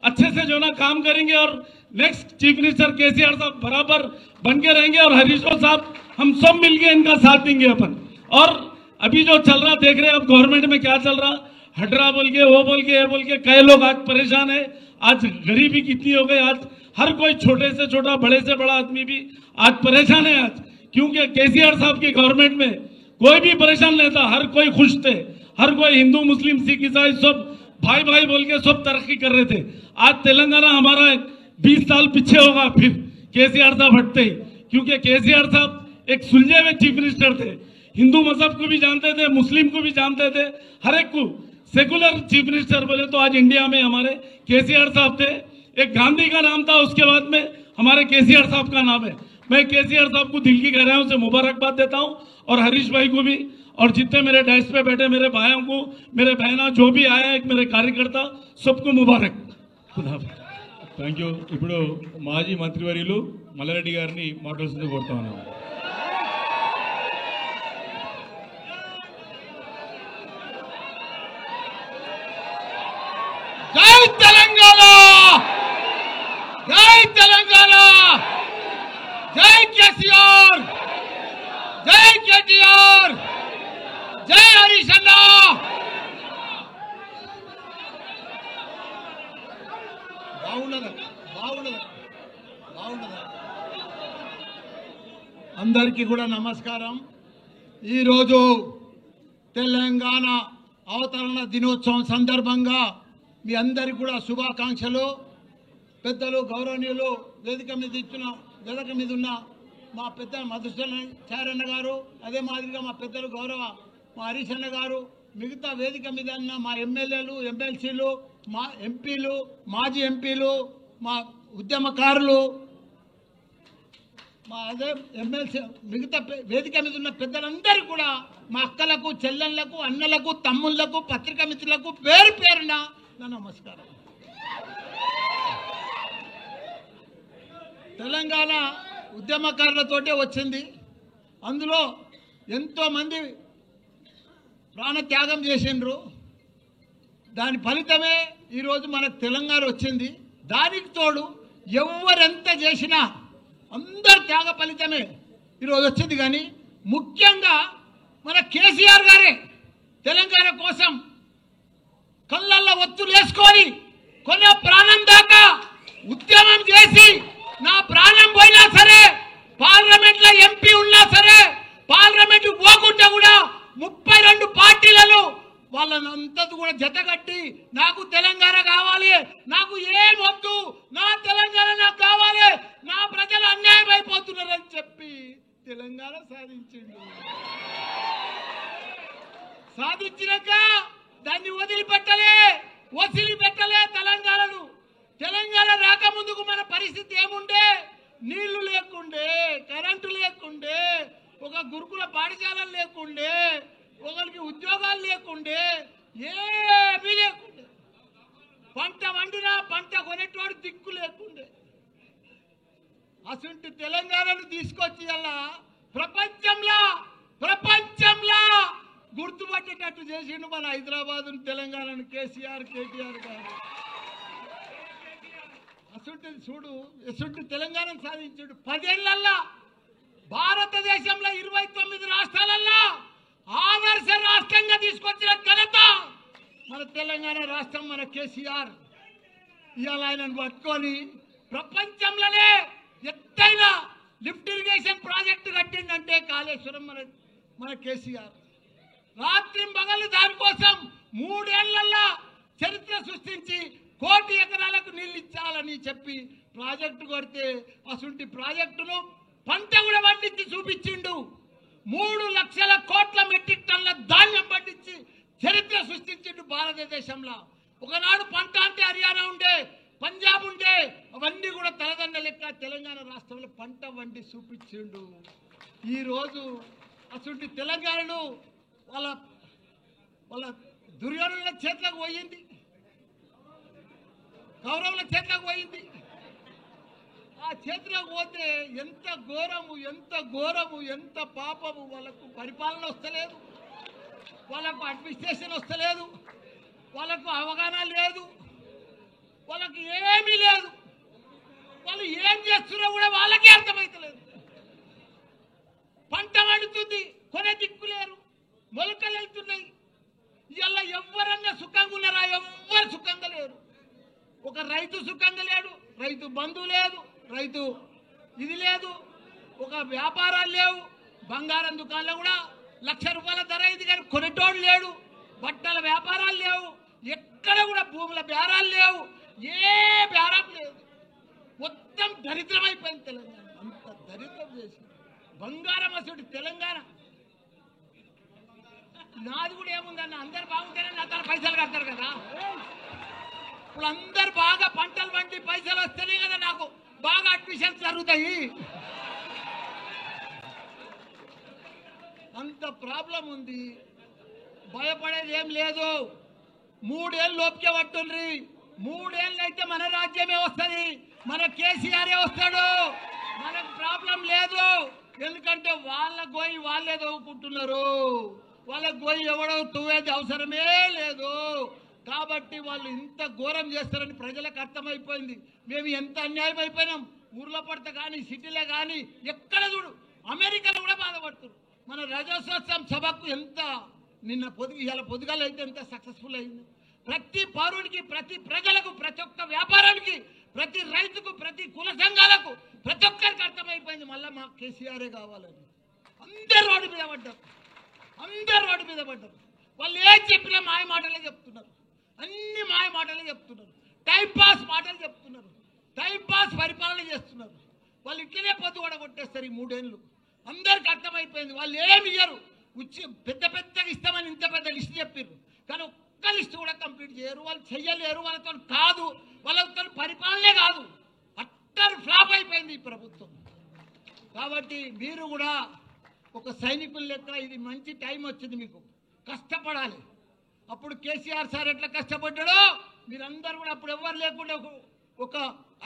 अच्छे से जो ना काम करेंगे और नेक्स्ट चीफ मिनिस्टर केसीआर साहब बराबर बन के रहेंगे और हरीश राव साहब हम सब मिलके इनका साथ देंगे अपन। और अभी जो चल रहा देख रहे हैं अब गवर्नमेंट में क्या चल रहा, हटरा बोल के वो बोल के ये बोल के कई लोग आज परेशान है। आज गरीबी कितनी हो गई, आज हर कोई छोटे से छोटा बड़े से बड़ा आदमी भी आज परेशान है। आज क्योंकि केसीआर साहब की गवर्नमेंट में कोई भी परेशान नहीं था, हर कोई खुश थे, हर कोई हिंदू मुस्लिम सिख ईसाई सब भाई भाई बोल के सब तरक्की कर रहे थे। आज तेलंगाना हमारा 20 साल पीछे होगा फिर केसीआर साहब हटते ही, क्योंकि केसीआर साहब एक सुलझे हुए चीफ मिनिस्टर थे, हिंदू मजहब को भी जानते थे, मुस्लिम को भी जानते थे, हर एक को सेकुलर चीफ मिनिस्टर बोले तो आज इंडिया में हमारे केसीआर साहब थे। एक गांधी का नाम था, उसके बाद में हमारे केसीआर साहब का नाम है। मैं केसीआर साहब को दिल की गहराइयों से मुबारकबाद देता हूं और हरीश भाई को भी और जितने मेरे डाइस पे बैठे मेरे भाइयों को, मेरे बहना जो भी आए हैं, मेरे कार्यकर्ता सबको मुबारक। Thank you. ఇప్పుడు మాజీ మంత్రివర్యులు మల్లారెడ్డి గారిని మాట్లాడాల్సింది కోరుతా ఉన్నాను। జై తెలంగాణ, జై తెలంగాణ, జై కేసీఆర్, జై కేటీఆర్, జై హరీష్ అన్న। అందరికీ కూడా నమస్కారం। ఈరోజు తెలంగాణ అవతరణ దినోత్సవం సందర్భంగా మీ అందరికీ కూడా శుభాకాంక్షలు। పెద్దలు గౌరవనీయులు వేదిక మీద ఉన్న మా పెద్ద మధుసూదనాచార్య గారు, అదే మాదిరిగా మా పెద్దలు గౌరవ మా హరీష్ అన్న గారు, మిగతా వేదిక మీద ఉన్న మా ఎమ్మెల్యేలు, ఎమ్మెల్సీలు, మా ఎంపీలు, మాజీ ఎంపీలు, మా ఉద్యమకారులు, మా అదే ఎమ్మెల్సీ, మిగతా వేదిక మీద ఉన్న పెద్దలందరూ కూడా మా అక్కలకు, చెల్లెళ్లకు, అన్నలకు, తమ్ముళ్లకు, పత్రికా మిత్రులకు పేరు పేరున నా నమస్కారం। తెలంగాణ ఉద్యమకారులతోటే వచ్చింది, అందులో ఎంతోమంది ప్రాణత్యాగం చేసిండ్రు, దాని ఫలితమే ఈరోజు మనకు తెలంగాణ వచ్చింది। దానికి తోడు ఎవరెంత చేసినా అందరు త్యాగ ఫలితమే ఈరోజు వచ్చింది। కానీ ముఖ్యంగా మన కేసీఆర్ గారే తెలంగాణ కోసం కళ్ళల్లో ఒత్తులు వేసుకొని కొన్న ప్రాణం దాకా ఉద్యమం చేసి, నా ప్రాణం పోయినా సరే, పార్లమెంట్ లో ఎంపీ ఉన్నా సరే, పార్లమెంట్ పోకుండా కూడా 32 పార్టీలను వాళ్ళంతా కూడా జతగట్టి నాకు తెలంగాణ కావాలి, నాకు ఏం వద్దు, నా తెలంగాణ నాకు కావాలి, నా ప్రజలు అన్యాయం అయిపోతున్నారని చెప్పి తెలంగాణ సాధించినాక దాన్ని వదిలిపెట్టలే తెలంగాణను। తెలంగాణ రాకముందుకు మన పరిస్థితి ఏముండే, నీళ్లు లేకుండే, కరెంటు లేకుండే, ఒక గురుకుల పాఠశాలలు లేకుండే, ఒకరికి ఉద్యోగాలు లేకుండే, ఏమీ లేకుండే, పంట వండినా పంట కొనేటోడు దిక్కు లేకుండే। అసలు తెలంగాణను తీసుకొచ్చి అలా ప్రపంచంలో గుర్తుపట్టేటట్టు చేసిండు మన హైదరాబాద్ తెలంగాణను కేసీఆర్, కేటీఆర్ గారు। అసలు తెలంగాణను సాధించాడు 10 ఏళ్లలో। భారతదేశంలో 29 రాష్ట్రాలలో ఆదర్శ రాష్ట్రంగా తీసుకొచ్చిన ఘనత మన తెలంగాణ రాష్ట్రం, మన కేసీఆర్। ఇవాళ ఆయనను పట్టుకొని ప్రపంచంలోనే ఎత్తైన లిఫ్ట్ ఇరిగేషన్ ప్రాజెక్టు కట్టిందంటే కాళేశ్వరం మన కేసీఆర్। రాత్రి పగలు దానికోసం 3 ఏళ్లలో చరిత్ర సృష్టించి 1 కోటి ఎకరాలకు నీళ్ళు ఇచ్చాలని చెప్పి ప్రాజెక్టు కొడితే అసలు ప్రాజెక్టును పంట కూడా పండించి చూపించిండు। 3 లక్షల కోట్ల మెట్రిక్ టన్నుల ధాన్యం పండించి చరిత్ర సృష్టించిండు భారతదేశంలో। ఒకనాడు పంట అంటే హర్యానా ఉండే, పంజాబ్ ఉండే, అవన్నీ కూడా తలదండ లెక్క తెలంగాణ రాష్ట్రంలో పంట వండి చూపించిండు। ఈరోజు అసలు తెలంగాణను వాళ్ళ దుర్యోధనుల చేతులకు పోయింది, కౌరవుల చేతులకు పోయింది। ఆ చేతులకు పోతే ఎంత ఘోరము, ఎంత పాపము। వాళ్ళకు పరిపాలన వస్తలేదు, వాళ్ళకు అడ్మినిస్ట్రేషన్ వస్తలేదు, వాళ్ళకు అవగాహన లేదు, వాళ్ళకి ఏమీ లేదు. వాళ్ళు ఏం చేస్తున్నారో కూడా వాళ్ళకే అర్థమైతలేదు. పంట వండుతుంది, కొనే దిక్కు లేరు, మొలకలు వెళ్తున్నాయి. ఇలా ఎవరన్నా సుఖంగా ఉన్నారా? ఎవ్వరు సుఖంగా లేరు. ఒక రైతు సుఖంగా లేడు, రైతు బంధువు లేదు, రైతు ఇది లేదు, ఒక వ్యాపారాలు లేవు. బంగారం దుకాణంలో కూడా 1,00,000 రూపాయల ధర ఇది కానీ కొనేటోడు లేడు. బట్టల వ్యాపారాలు లేవు, ఎక్కడ కూడా భూముల బేరాలు లేవు, ఏ బేరం లేదు. మొత్తం దరిద్రమైపోయింది తెలంగాణ. అంత దరిద్రం చేసి బంగారం అసలు తెలంగాణ. నాది కూడా ఏముందన్న, అందరు బాగుంటేనే నా తన పైసలు కడతారు కదా. ఇప్పుడు అందరు బాగా పంటలు పండి పైసలు వస్తేనే కదా నాకు బాగా అడ్మిషన్స్ జరుగుతాయి. అంత ప్రాబ్లం ఉంది. భయపడేది ఏం లేదు. 3 ఏళ్ళు లోపుకే పట్టుండ్రి. 3 ఏళ్ళు అయితే మన రాజ్యమే వస్తుంది, మన కేసీఆరే వస్తాడు. మనకు ప్రాబ్లం లేదు. ఎందుకంటే వాళ్ళ గోయి వాళ్ళే తవ్వుకుంటున్నారు. వాళ్ళ గోయి ఎవడో తవ్వేది అవసరమే లేదు. కాబట్టి వాళ్ళు ఇంత ఘోరం చేస్తారని ప్రజలకు అర్థమైపోయింది. మేము ఎంత అన్యాయం అయిపోయినాం. ఊర్లో పడితే కానీ సిటీలో కానీ ఎక్కడ చూడు, అమెరికాలో కూడా బాధపడుతున్నారు. మన రాజోత్సవం సభకు ఎంత నిన్న ఇలా పొద్దుగాలు అయితే ఎంత సక్సెస్ఫుల్ అయింది. ప్రతి పౌరుడికి, ప్రతి ప్రజలకు, ప్రతి ఒక్క వ్యాపారానికి, ప్రతి రైతుకు, ప్రతి కుల సంఘాలకు, ప్రతి ఒక్కరికి అర్థమైపోయింది మళ్ళీ మా కేసీఆరే కావాలని. అందరు రోడ్డు మీద పడ్డారు, అందరు రోడ్డు మీద పడ్డారు. వాళ్ళు ఏం చెప్పినా మాయ మాటలే చెప్తున్నారు, అన్ని మాయ మాటలే చెప్తున్నారు, టైంపాస్ మాటలు చెప్తున్నారు, టైంపాస్ పరిపాలన చేస్తున్నారు. వాళ్ళు ఇట్లనే పొద్దు కూడా కొట్టేస్తారు ఈ 3 ఏళ్ళు. అందరికి అర్థమైపోయింది. వాళ్ళు ఏమి ఇయ్యరు. పెద్ద పెద్దగా ఇస్తామని ఇంత పెద్ద లిస్ట్ చెప్పారు, కానీ ఒక్క లిస్ట్ కూడా కంప్లీట్ చేయరు. వాళ్ళు చెయ్యలేరు. వాళ్ళతో కాదు, వాళ్ళతో పరిపాలనే కాదు. అట్టర్ ఫ్లాప్ అయిపోయింది ఈ ప్రభుత్వం. కాబట్టి మీరు కూడా ఒక సైనికుల లెక్క ఇది మంచి టైం వచ్చింది, మీకు కష్టపడాలి. అప్పుడు కేసీఆర్ సార్ ఎట్లా కష్టపడ్డాడో మీరందరూ కూడా అప్పుడు ఎవరు లేకుండా ఒక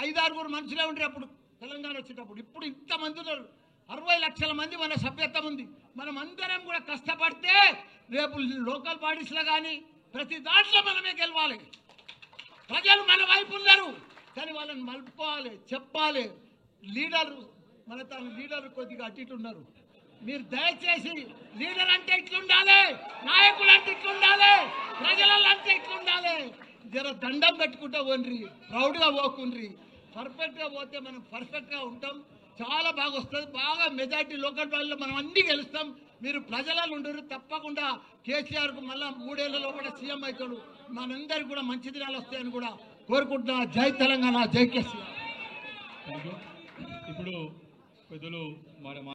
5-6 మనుషులే ఉండరు అప్పుడు తెలంగాణ వచ్చేటప్పుడు. ఇప్పుడు ఇంతమంది ఉన్నారు, 60 లక్షల మంది మన సభ్యత్వం ఉంది. మనం అందరం కూడా కష్టపడితే రేపు లోకల్ బాడీస్లో కానీ ప్రతి దాంట్లో మనమే గెలవాలి. ప్రజలు మన వైపు ఉన్నారు, కానీ వాళ్ళని మలుపుకోవాలి, చెప్పాలి. లీడరు మన తన లీడర్ కొద్దిగా అటు ఇటు ఉన్నారు. మీరు దయచేసి లీడర్ అంటే ఇట్లుండాలి, నాయకులు అంటే ఇట్లుండాలి, ప్రజలలో అంటే ఇట్లుండాలి. జర దండం పెట్టుకుంటూ పోండ్రి, ప్రౌడ్గా పోకుండ్రి. పర్ఫెక్ట్గా పోతే మనం పర్ఫెక్ట్గా ఉంటాం. చాలా బాగా వస్తుంది. బాగా మెజార్టీ లోకల్ బాడీలో మనం అన్ని గెలుస్తాం. మీరు ప్రజలలో ఉండరు. తప్పకుండా కేసీఆర్కు మళ్ళీ 3 ఏళ్లలో కూడా సీఎం అవుతాడు. మనందరికీ కూడా మంచి దినాలు వస్తాయని కూడా కోరుకుంటున్నా. జై తెలంగాణ, జై కేసీఆర్. ఇప్పుడు పెద్దలు